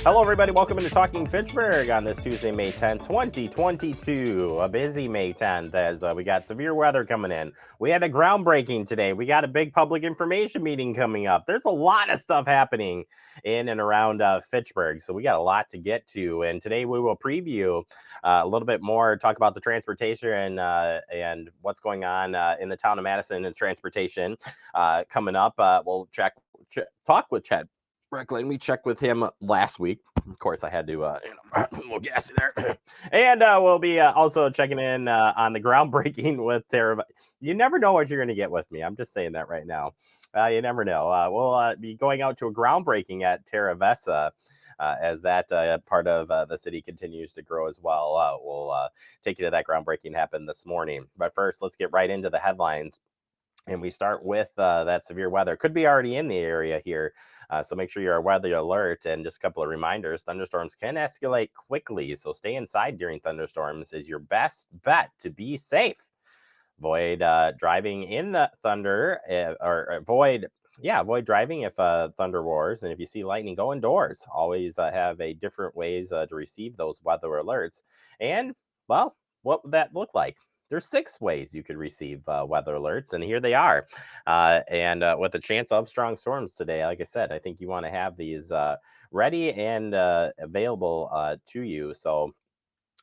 Hello, everybody. Welcome into Talking Fitchburg on this Tuesday, May 10th, 2022. A busy May 10th as we got severe weather coming in. We had a groundbreaking today. We got a big public information meeting coming up. There's a lot of stuff happening in and around Fitchburg. So we got a lot to get to. And today we will preview a little bit more, talk about the transportation and what's going on in the town of Madison and transportation coming up. We'll talk with Chad Brecklin. We checked with him last week. Of course, I had to, a little gassy there. And we'll be also checking in on the groundbreaking with Tara. You never know what you're going to get with me. I'm just saying that right now. You never know. We'll be going out to a groundbreaking at Terra Vesa. As that part of the city continues to grow as well. We'll take you to that groundbreaking happened this morning. But first, let's get right into the headlines. And we start with that severe weather. Could be already in the area here. So make sure you're weather alert. And just a couple of reminders, thunderstorms can escalate quickly. So stay inside during thunderstorms is your best bet to be safe. Avoid driving in the thunder avoid driving if thunder roars. And if you see lightning, go indoors. Always have a different ways to receive those weather alerts. And, well, what would that look like? There's 6 ways you could receive weather alerts, and here they are. And with a chance of strong storms today, like I said, I think you want to have these ready and available to you. So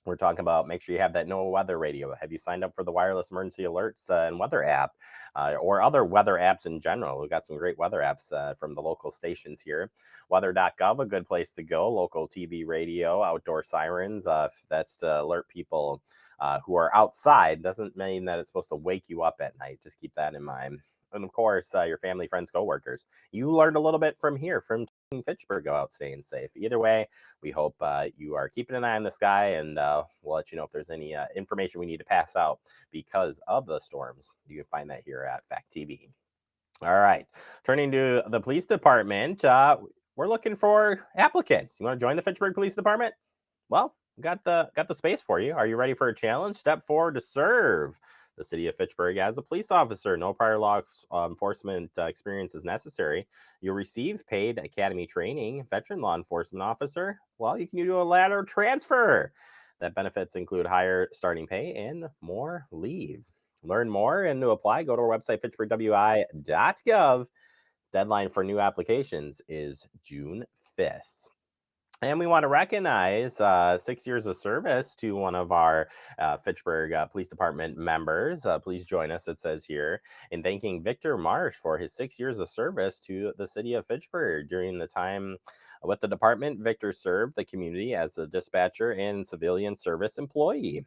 we're talking about make sure you have that NOAA weather radio. Have you signed up for the wireless emergency alerts and weather app or other weather apps in general? We've got some great weather apps from the local stations here. Weather.gov, a good place to go. Local TV, radio, outdoor sirens. That's to alert people who are outside. Doesn't mean that it's supposed to wake you up at night. Just keep that in mind. And of course, your family, friends, coworkers. You learned a little bit from here, from Fitchburg. Go out staying safe. Either way, we hope you are keeping an eye on the sky, and we'll let you know if there's any information we need to pass out because of the storms. You can find that here at Fact TV. All right, turning to the police department, we're looking for applicants. You want to join the Fitchburg Police Department? Well, got the space for you. Are you ready for a challenge? Step forward to serve the city of Fitchburg as a police officer. No prior law enforcement experience is necessary. You'll receive paid academy training. Veteran law enforcement officer, well, you can do a ladder transfer. That benefits include higher starting pay and more leave. Learn more and to apply, go to our website, fitchburgwi.gov. Deadline for new applications is June 5th. And we want to recognize 6 years of service to one of our Fitchburg Police Department members. Please join us, it says here, in thanking Victor Marsh for his 6 years of service to the city of Fitchburg. During the time with the department, Victor served the community as a dispatcher and civilian service employee.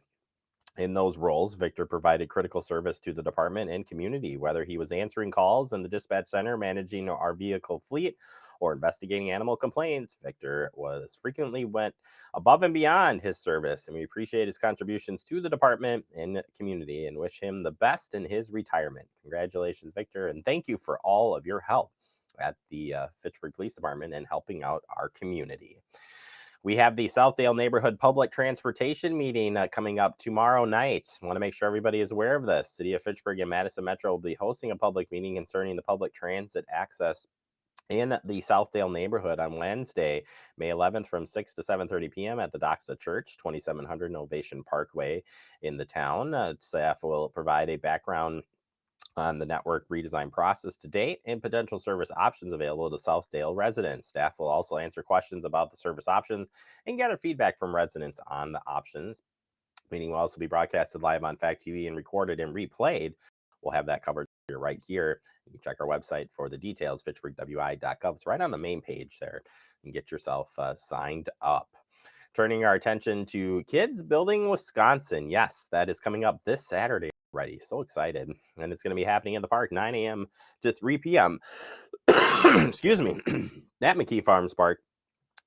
In those roles, Victor provided critical service to the department and community, whether he was answering calls in the dispatch center, managing our vehicle fleet, or investigating animal complaints. Victor was frequently went above and beyond his service, and we appreciate his contributions to the department and community and wish him the best in his retirement. Congratulations, Victor, and thank you for all of your help at the Fitchburg Police Department and helping out our community. We have the Southdale Neighborhood Public Transportation Meeting coming up tomorrow night. I want to make sure everybody is aware of this. City of Fitchburg and Madison Metro will be hosting a public meeting concerning the public transit access in the Southdale neighborhood on Wednesday, May 11th from 6 to 7:30 p.m. at the Doxa Church, 2700 Novation Parkway in the town. Staff will provide a background on the network redesign process to date and potential service options available to Southdale residents. Staff will also answer questions about the service options and gather feedback from residents on the options. The meeting will also be broadcasted live on Fact TV and recorded and replayed. We'll have that covered here right here. You can check our website for the details, fitchburgwi.gov. It's right on the main page there. And get yourself signed up. Turning our attention to Kids Building Wisconsin. Yes, that is coming up this Saturday already. So excited. And it's going to be happening in the park, 9 a.m. to 3 p.m. Excuse me. At McKee Farms Park.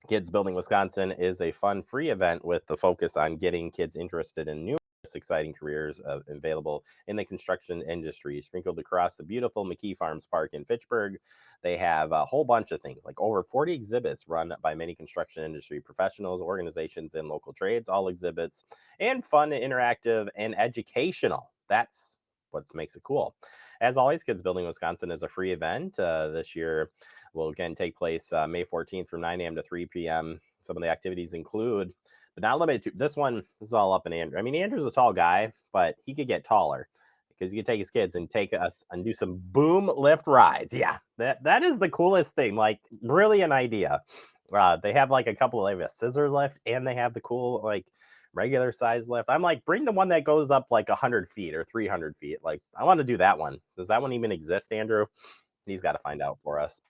Kids Building Wisconsin is a fun, free event with the focus on getting kids interested in new exciting careers available in the construction industry. Sprinkled across the beautiful McKee Farms Park in Fitchburg, they have a whole bunch of things, like over 40 exhibits run by many construction industry professionals, organizations, and local trades. All exhibits and fun, interactive, and educational. That's what makes it cool. As always, Kids Building Wisconsin is a free event. This year will again take place May 14th from 9 a.m. to 3 p.m. Some of the activities include, but not limited to, this one. This is all up in Andrew. I mean, Andrew's a tall guy, but he could get taller because he could take his kids and take us and do some boom lift rides. Yeah, that is the coolest thing. Like, brilliant idea. They have like a couple of, a scissor lift, and they have the cool like regular size lift. I'm like, bring the one that goes up like 100 feet or 300 feet. Like, I want to do that one. Does that one even exist, Andrew? He's got to find out for us.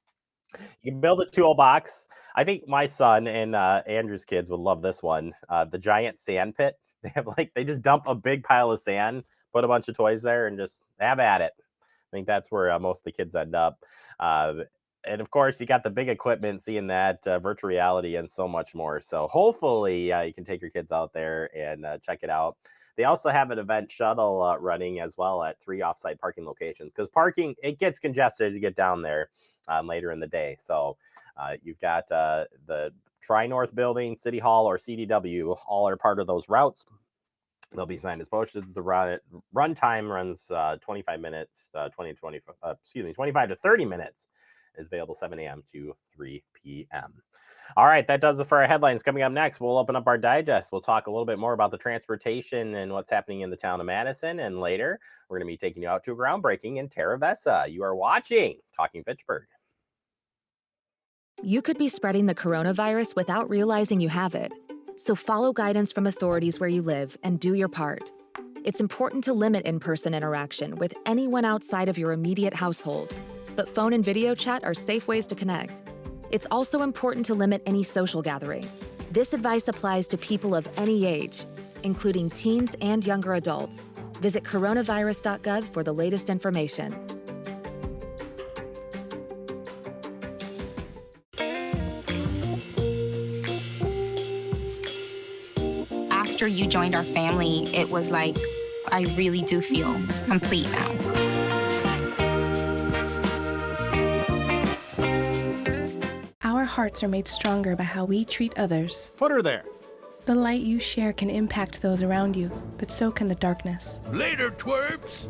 You can build a toolbox. I think my son and Andrew's kids would love this one. The giant sand pit. They have like, they just dump a big pile of sand, put a bunch of toys there, and just have at it. I think that's where most of the kids end up. And of course, you got the big equipment, seeing that virtual reality and so much more. So hopefully, you can take your kids out there and check it out. They also have an event shuttle running as well at 3 offsite parking locations, because parking, it gets congested as you get down there later in the day. So you've got the Tri-North building, City Hall, or CDW, all are part of those routes. They'll be signed as posted. The run time runs 25 minutes, 25 to 30 minutes. Is available 7 a.m. to 3 p.m. All right, that does it for our headlines. Coming up next, we'll open up our digest. We'll talk a little bit more about the transportation and what's happening in the town of Madison. And later, we're going to be taking you out to a groundbreaking in Terra Vesa. You are watching Talking Fitchburg. You could be spreading the coronavirus without realizing you have it. So follow guidance from authorities where you live and do your part. It's important to limit in-person interaction with anyone outside of your immediate household. But phone and video chat are safe ways to connect. It's also important to limit any social gathering. This advice applies to people of any age, including teens and younger adults. Visit coronavirus.gov for the latest information. After you joined our family, it was like, I really do feel complete now. Our hearts are made stronger by how we treat others. Put her there. The light you share can impact those around you, but so can the darkness. Later, twerps.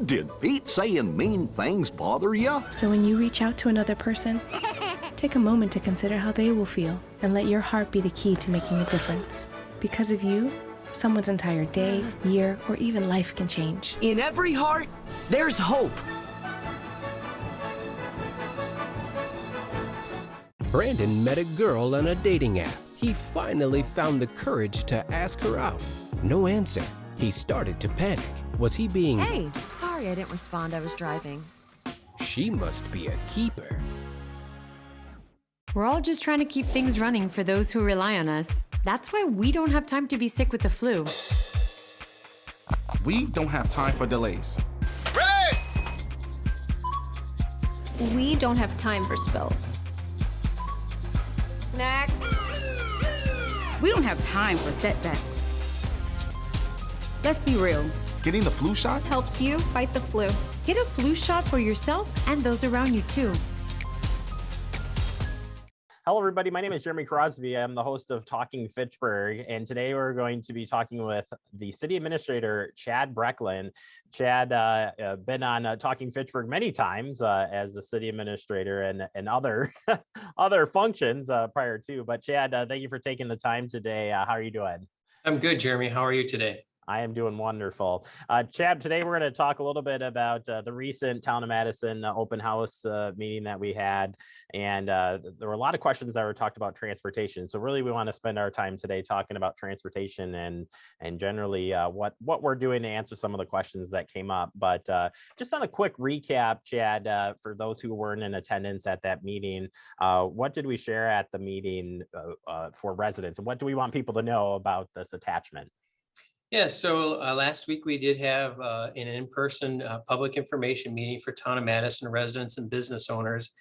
Did Pete saying mean things bother you? So when you reach out to another person, take a moment to consider how they will feel and let your heart be the key to making a difference. Because of you, someone's entire day, year, or even life can change. In every heart, there's hope. Brandon met a girl on a dating app. He finally found the courage to ask her out. No answer. He started to panic. Was he being... Hey, sorry I didn't respond. I was driving. She must be a keeper. We're all just trying to keep things running for those who rely on us. That's why we don't have time to be sick with the flu. We don't have time for delays. Ready! We don't have time for spills. Next. We don't have time for setbacks. Let's be real. Getting the flu shot helps you fight the flu. Get a flu shot for yourself and those around you too. Hello, everybody. My name is Jeremy Crosby. I'm the host of Talking Fitchburg, and today we're going to be talking with the city administrator, Chad Brecklin. Chad been on Talking Fitchburg many times as the city administrator and other other functions prior to. But Chad, thank you for taking the time today. How are you doing? I'm good, Jeremy. How are you today? I am doing wonderful. Chad, today we're going to talk a little bit about the recent Town of Madison open house meeting that we had. And there were a lot of questions that were talked about transportation. So really, we want to spend our time today talking about transportation and generally what we're doing to answer some of the questions that came up. But just on a quick recap, Chad, for those who weren't in attendance at that meeting, what did we share at the meeting for residents? And what do we want people to know about this attachment? Yeah, so last week we did have an in-person public information meeting for Town of Madison residents and business owners.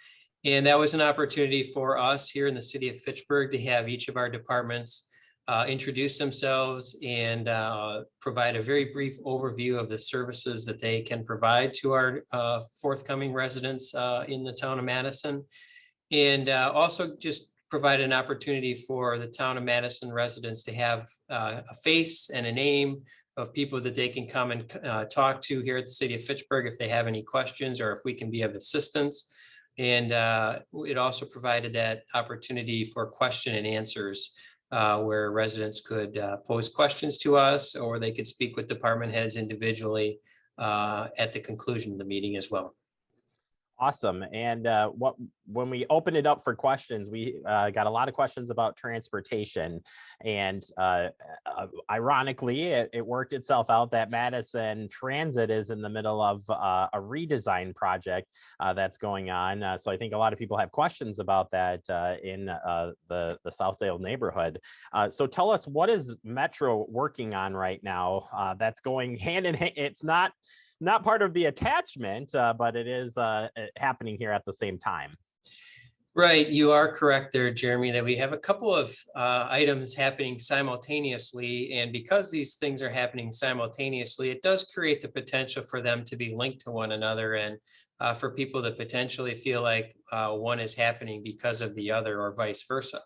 And that was an opportunity for us here in the city of Fitchburg to have each of our departments introduce themselves and provide a very brief overview of the services that they can provide to our forthcoming residents in the Town of Madison. And also just provide an opportunity for the Town of Madison residents to have a face and a name of people that they can come and talk to here at the city of Fitchburg if they have any questions or if we can be of assistance. And it also provided that opportunity for question and answers where residents could pose questions to us, or they could speak with department heads individually at the conclusion of the meeting as well. Awesome. And when we opened it up for questions, we got a lot of questions about transportation. And ironically, it worked itself out that Madison Transit is in the middle of a redesign project that's going on. So I think a lot of people have questions about that in the Southdale neighborhood. So tell us, what is Metro working on right now that's going hand in hand? It's not part of the attachment, but it is happening here at the same time. Right, you are correct there, Jeremy, that we have a couple of items happening simultaneously. And because these things are happening simultaneously, it does create the potential for them to be linked to one another, and for people to potentially feel like one is happening because of the other, or vice versa.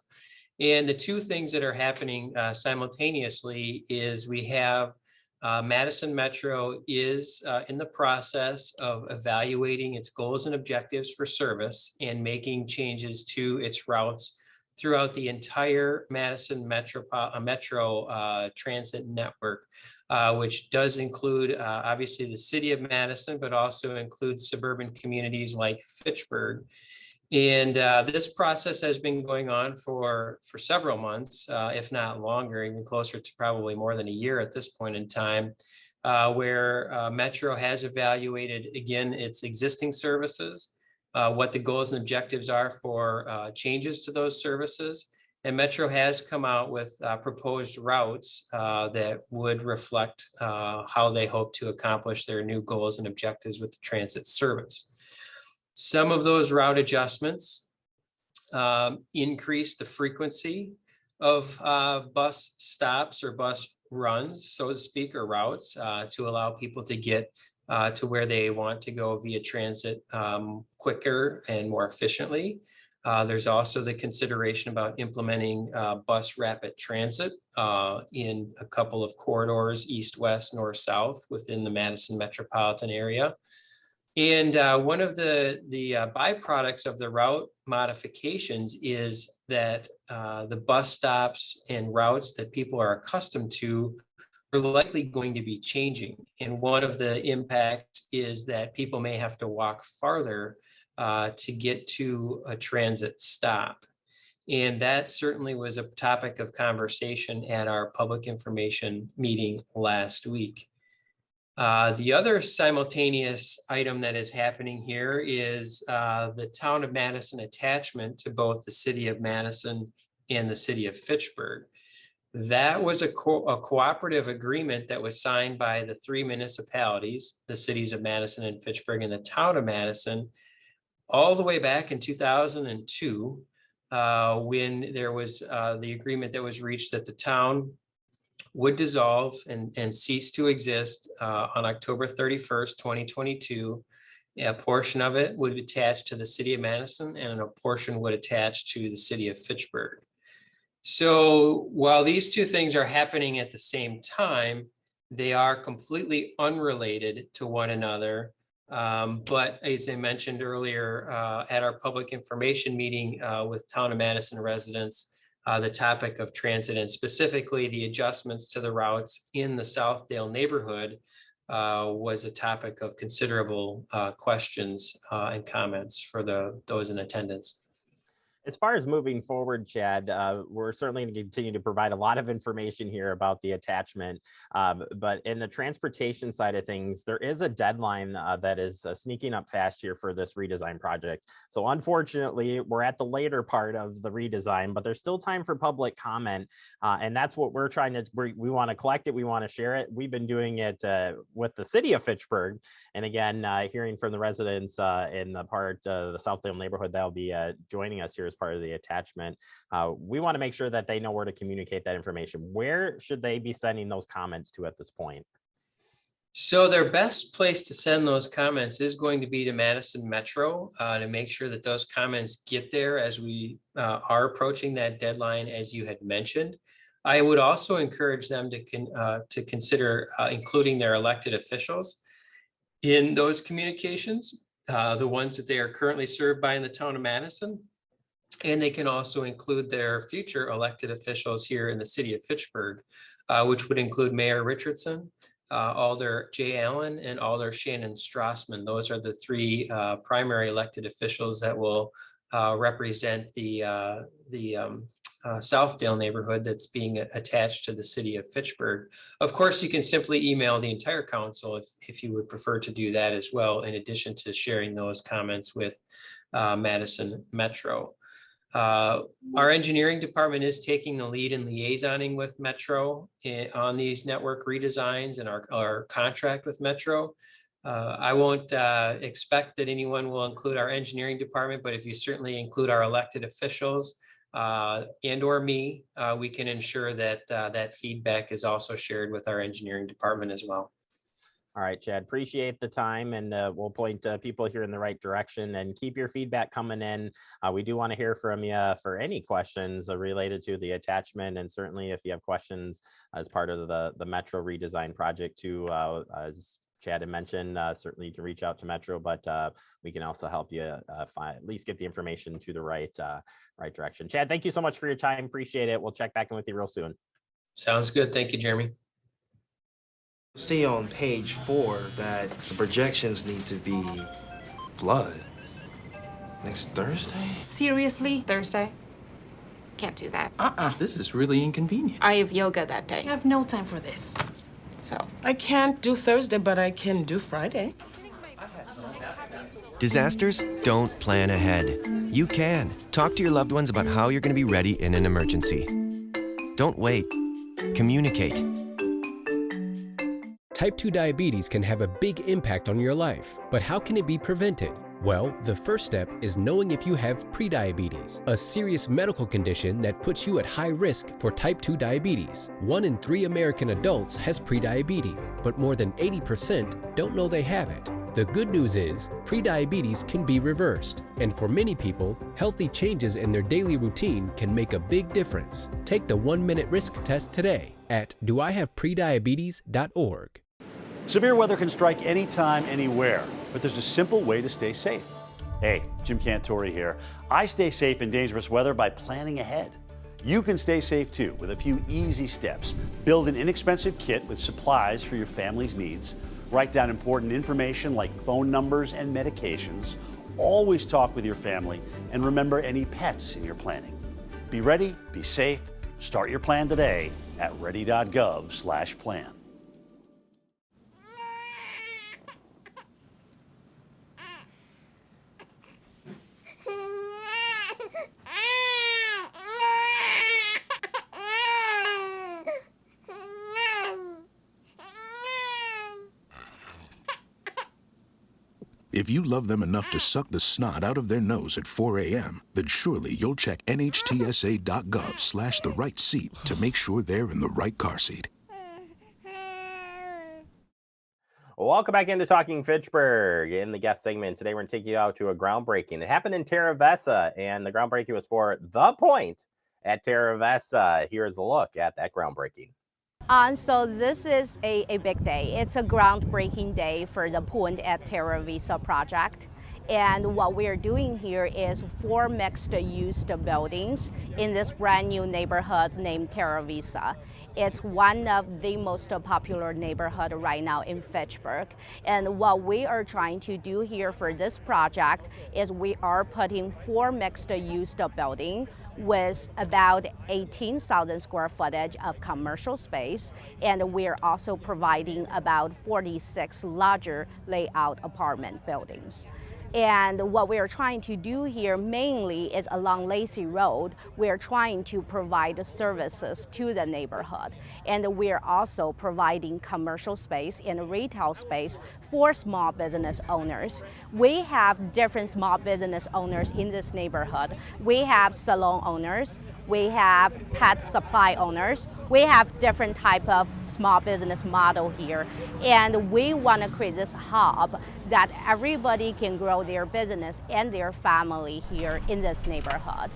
And the two things that are happening simultaneously is we have Madison Metro is in the process of evaluating its goals and objectives for service and making changes to its routes throughout the entire Madison Metro transit network, which does include obviously the city of Madison, but also includes suburban communities like Fitchburg. And this process has been going on for several months, if not longer, even closer to probably more than a year at this point in time, where Metro has evaluated, again, its existing services, what the goals and objectives are for changes to those services. And Metro has come out with proposed routes that would reflect how they hope to accomplish their new goals and objectives with the transit service. Some of those route adjustments increase the frequency of bus stops or bus runs, so to speak, or routes to allow people to get to where they want to go via transit quicker and more efficiently. There's also the consideration about implementing bus rapid transit in a couple of corridors, east, west, north, south within the Madison metropolitan area. And one of the byproducts of the route modifications is that the bus stops and routes that people are accustomed to are likely going to be changing. And one of the impacts is that people may have to walk farther to get to a transit stop. And that certainly was a topic of conversation at our public information meeting last week. The other simultaneous item that is happening here is the town of Madison attachment to both the city of Madison and the city of Fitchburg. That was a cooperative agreement that was signed by the three municipalities, the cities of Madison and Fitchburg and the town of Madison, all the way back in 2002, when there was the agreement that was reached that the town would dissolve and cease to exist on October 31st, 2022. A portion of it would attach to the city of Madison and a portion would attach to the city of Fitchburg. So while these two things are happening at the same time, they are completely unrelated to one another. But as I mentioned earlier at our public information meeting with Town of Madison residents, the topic of transit and specifically the adjustments to the routes in the Southdale neighborhood was a topic of considerable questions and comments for those in attendance. As far as moving forward, Chad, we're certainly going to continue to provide a lot of information here about the attachment. But in the transportation side of things, there is a deadline that is sneaking up fast here for this redesign project. So unfortunately, we're at the later part of the redesign, but there's still time for public comment. And that's what we're trying to, we want to collect it. We want to share it. We've been doing it with the city of Fitchburg. And again, hearing from the residents in the part of the Southdale neighborhood that'll be joining us here as part of the attachment. We want to make sure that they know where to communicate that information. Where should they be sending those comments to at this point? So their best place to send those comments is going to be to Madison Metro to make sure that those comments get there as we are approaching that deadline, as you had mentioned. I would also encourage them to consider including their elected officials in those communications. the ones that they are currently served by in the town of Madison. And they can also include their future elected officials here in the city of Fitchburg, which would include Mayor Richardson, Alder Jay Allen, and Alder Shannon Strassman. Those are the three primary elected officials that will represent the Southdale neighborhood that's being attached to the city of Fitchburg. Of course, you can simply email the entire council if you would prefer to do that as well, in addition to sharing those comments with Madison Metro. Our engineering department is taking the lead in liaisoning with Metro on these network redesigns and our contract with Metro. I won't expect that anyone will include our engineering department, but if you certainly include our elected officials and or me, we can ensure that that feedback is also shared with our engineering department as well. All right, Chad, appreciate the time, and we'll point people here in the right direction, and keep your feedback coming in. We do want to hear from you for any questions related to the attachment, and certainly if you have questions as part of the Metro redesign project too, as Chad had mentioned, certainly you can reach out to Metro, but we can also help you at least get the information to the right direction. Chad, thank you so much for your time. Appreciate it. We'll check back in with you real soon. Sounds good. Thank you, Jeremy. See on page 4 that the projections need to be flood next Thursday. Seriously? Thursday? Can't do that. This is really inconvenient. I have yoga that day. I have no time for this. So I can't do Thursday, but I can do Friday. Disasters don't plan ahead. You can. Talk to your loved ones about how you're going to be ready in an emergency. Don't wait. Communicate. Type 2 diabetes can have a big impact on your life, but how can it be prevented? Well, the first step is knowing if you have prediabetes, a serious medical condition that puts you at high risk for type 2 diabetes. 1 in 3 American adults has prediabetes, but more than 80% don't know they have it. The good news is, prediabetes can be reversed, and for many people, healthy changes in their daily routine can make a big difference. Take the 1-minute risk test today at doihaveprediabetes.org. Severe weather can strike anytime, anywhere, but there's a simple way to stay safe. Hey, Jim Cantori here. I stay safe in dangerous weather by planning ahead. You can stay safe too with a few easy steps. Build an inexpensive kit with supplies for your family's needs. Write down important information like phone numbers and medications. Always talk with your family, and remember any pets in your planning. Be ready, be safe. Start your plan today at ready.gov/plan. If you love them enough to suck the snot out of their nose at 4 a.m., then surely you'll check nhtsa.gov/the right seat to make sure they're in the right car seat. Welcome back into Talking Fitchburg. In the guest segment today, we're going to take you out to a groundbreaking. It happened in Terra Vesa, and the groundbreaking was for The Point at Terra Vesa. Here's a look at that groundbreaking. So this is a big day. It's a groundbreaking day for the Point at Terra Vesa project. And what we're doing here is 4 mixed-use buildings in this brand new neighborhood named Terra Vesa. It's one of the most popular neighborhood right now in Fitchburg. And what we are trying to do here for this project is we are putting 4 mixed-use buildings with about 18,000 square footage of commercial space, and we're also providing about 46 larger layout apartment buildings. And what we're trying to do here mainly is along Lacey Road, we're trying to provide services to the neighborhood. And we're also providing commercial space and retail space for small business owners. We have different small business owners in this neighborhood. We have salon owners, we have pet supply owners, we have different type of small business model here. And we want to create this hub that everybody can grow their business and their family here in this neighborhood.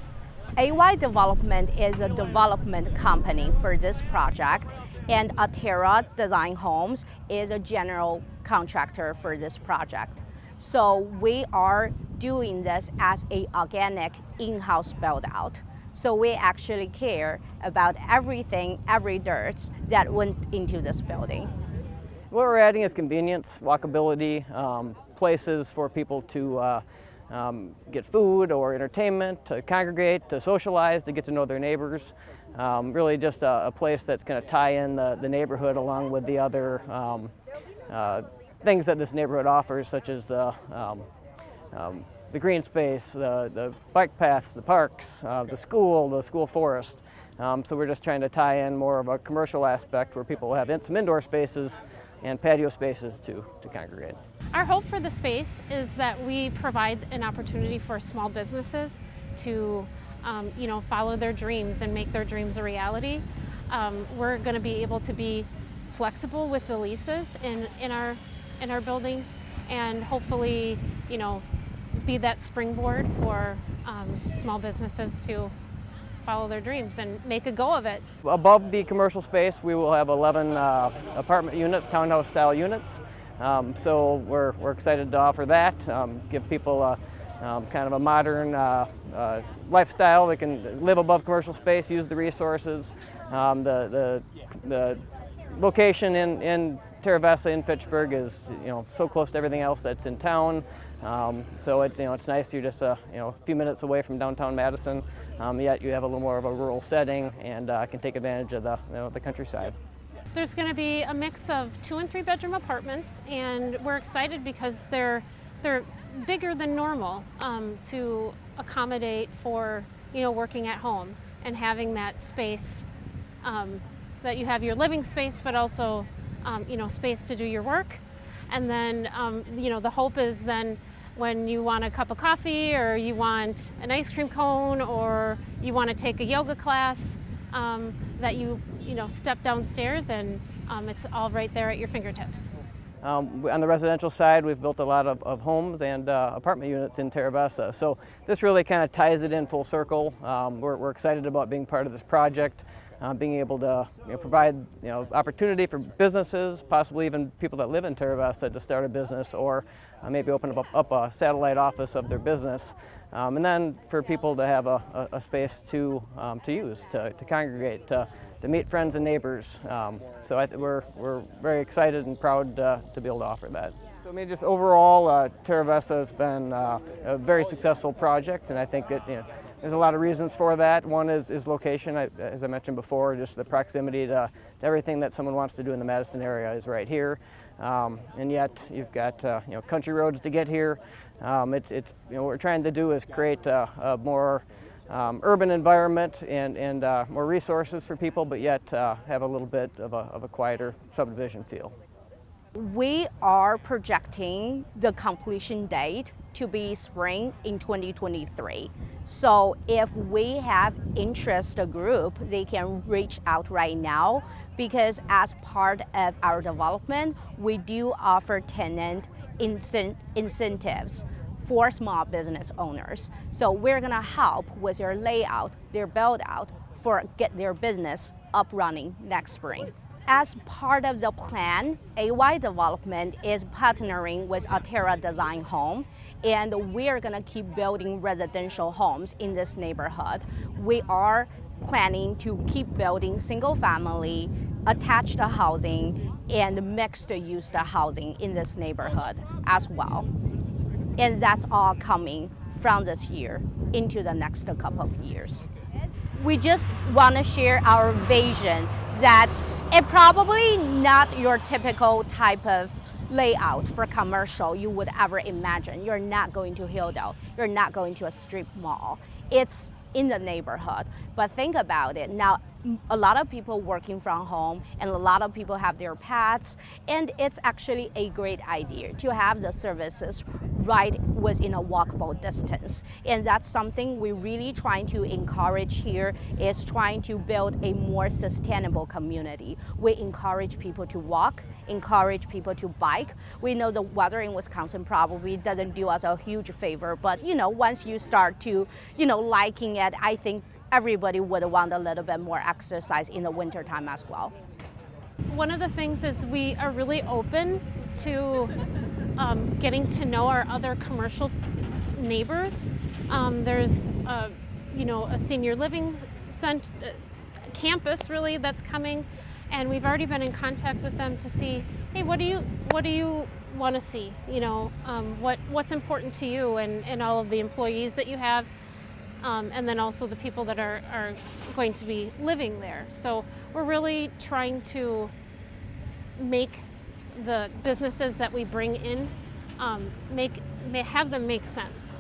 AY Development is a development company for this project, and Terra Design Homes is a general contractor for this project. So we are doing this as a organic in-house build out. So we actually care about everything, every dirt that went into this building. What we're adding is convenience, walkability, places for people to get food or entertainment, to congregate, to socialize, to get to know their neighbors. Really just a place that's going to tie in the neighborhood along with the other things that this neighborhood offers, such as the green space, the bike paths, the parks, the school forest. So we're just trying to tie in more of a commercial aspect where people have some indoor spaces and patio spaces to congregate. Our hope for the space is that we provide an opportunity for small businesses to follow their dreams and make their dreams a reality. We're going to be able to be flexible with the leases in our buildings, and hopefully, be that springboard for small businesses to follow their dreams and make a go of it. Above the commercial space, we will have 11 apartment units, townhouse style units. So we're excited to offer that, give people kind of a modern lifestyle. They can live above commercial space, use the resources. The location in Terra Vista in Fitchburg is so close to everything else that's in town. So it's nice. You're just a few minutes away from downtown Madison, yet you have a little more of a rural setting and can take advantage of the countryside. There's going to be a mix of 2 and 3 bedroom apartments, and we're excited because they're bigger than normal to accommodate for working at home and having that space that you have your living space, but also space to do your work. And then the hope is then when you want a cup of coffee or you want an ice cream cone or you want to take a yoga class, that you step downstairs and it's all right there at your fingertips. On the residential side, we've built a lot of homes and apartment units in Terra Vista. So this really kind of ties it in full circle. We're excited about being part of this project, being able to provide opportunity for businesses, possibly even people that live in Terra Vista to start a business or maybe open up a satellite office of their business. And then for people to have a space to use, to congregate, to meet friends and neighbors. So we're very excited and proud to be able to offer that. So just overall, Terra Vista has been a very successful project, and I think that there's a lot of reasons for that. One is location, as I mentioned before, just the proximity to everything that someone wants to do in the Madison area is right here. And yet you've got country roads to get here. What we're trying to do is create a more urban environment and more resources for people, but yet have a little bit of a quieter subdivision feel. We are projecting the completion date to be spring in 2023. So if we have interest group, they can reach out right now, because as part of our development, we do offer tenant incentives for small business owners. So we're gonna help with their layout, their build out, for get their business up running next spring. As part of the plan, AY Development is partnering with Altera Design Home, and we're gonna keep building residential homes in this neighborhood. We are planning to keep building single family, attached housing, and mixed use housing in this neighborhood as well. And that's all coming from this year into the next couple of years. We just wanna share our vision that it's probably not your typical type of layout for commercial you would ever imagine. You're not going to Hilldale. You're not going to a strip mall. It's in the neighborhood. But think about it. Now, a lot of people working from home and a lot of people have their pets, and it's actually a great idea to have the services right within a walkable distance. And that's something we're really trying to encourage here, is trying to build a more sustainable community. We encourage people to walk, encourage people to bike. We know the weather in Wisconsin probably doesn't do us a huge favor, but once you start to, liking it, I think everybody would want a little bit more exercise in the wintertime as well. One of the things is we are really open to getting to know our other commercial neighbors. There's a senior living campus really that's coming, and we've already been in contact with them to see, hey, what do you want to see? What's important to you and all of the employees that you have, and then also the people that are going to be living there. So we're really trying to make the businesses that we bring in have them make sense.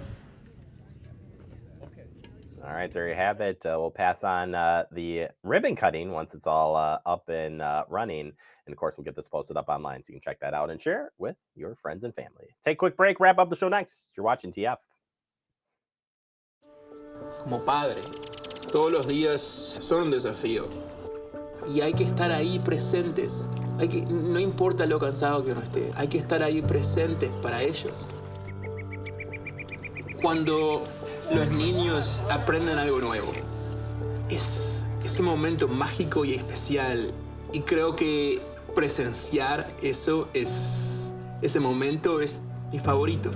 All right, there you have it. We'll pass on the ribbon cutting once it's all up and running. And of course, we'll get this posted up online so you can check that out and share it with your friends and family. Take a quick break, wrap up the show next. You're watching TF. Como padre, todos los días son un desafío. Y hay que estar ahí presentes. No importa lo cansado que uno esté, hay que estar ahí presentes para ellos. Cuando los niños aprenden algo nuevo, es ese momento mágico y especial. Y creo que presenciar ese momento es mi favorito.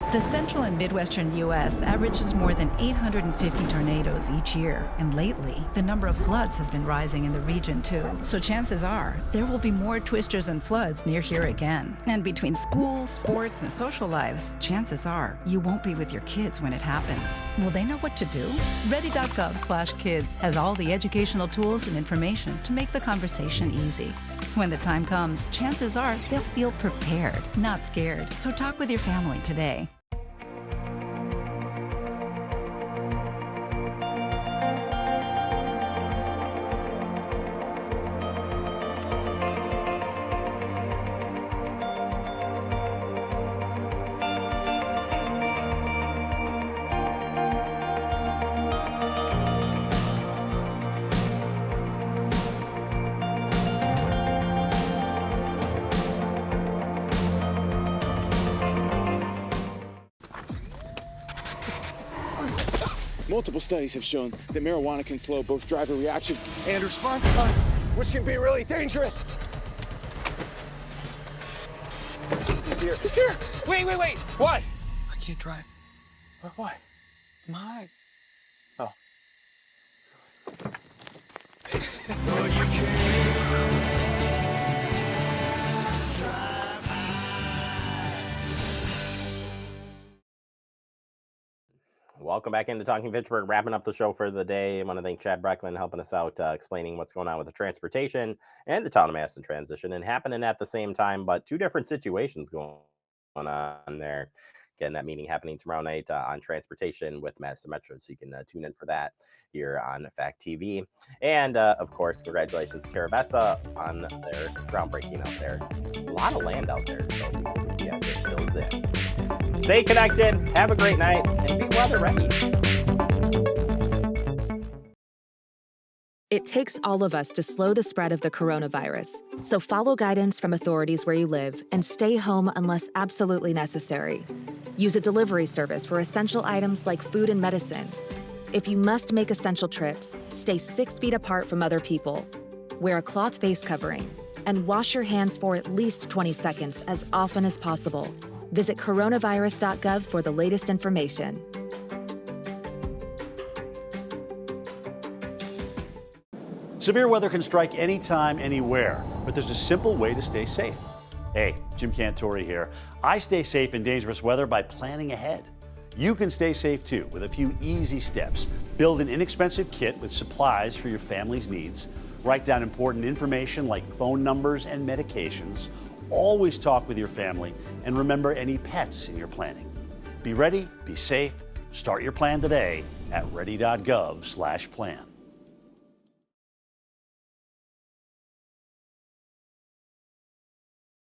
The central and midwestern U.S. averages more than 850 tornadoes each year, and lately, the number of floods has been rising in the region too. So chances are, there will be more twisters and floods near here again. And between school, sports, and social lives, chances are, you won't be with your kids when it happens. Will they know what to do? Ready.gov/kids has all the educational tools and information to make the conversation easy. When the time comes, chances are they'll feel prepared, not scared. So talk with your family today. Multiple studies have shown that marijuana can slow both driver reaction and response time, which can be really dangerous. He's here. He's here. Wait. What? I can't drive. Why? I'm high. Oh. Welcome back into Talking Fitchburg, wrapping up the show for the day. I want to thank Chad Brecklin helping us out, explaining what's going on with the transportation and the town of Madison transition, and happening at the same time, but two different situations going on there. Again, that meeting happening tomorrow night on transportation with Madison Metro, so you can tune in for that here on Fact TV. And of course, congratulations to Terra Bessa on their groundbreaking out there. A lot of land out there, so we get to see as it fills in. Stay connected, have a great night, and be weather ready. It takes all of us to slow the spread of the coronavirus. So follow guidance from authorities where you live and stay home unless absolutely necessary. Use a delivery service for essential items like food and medicine. If you must make essential trips, stay 6 feet apart from other people. Wear a cloth face covering and wash your hands for at least 20 seconds as often as possible. Visit coronavirus.gov for the latest information. Severe weather can strike anytime, anywhere, but there's a simple way to stay safe. Hey, Jim Cantore here. I stay safe in dangerous weather by planning ahead. You can stay safe too with a few easy steps. Build an inexpensive kit with supplies for your family's needs. Write down important information like phone numbers and medications. Always talk with your family, and remember any pets in your planning. Be ready, be safe. Start your plan today at ready.gov/plan.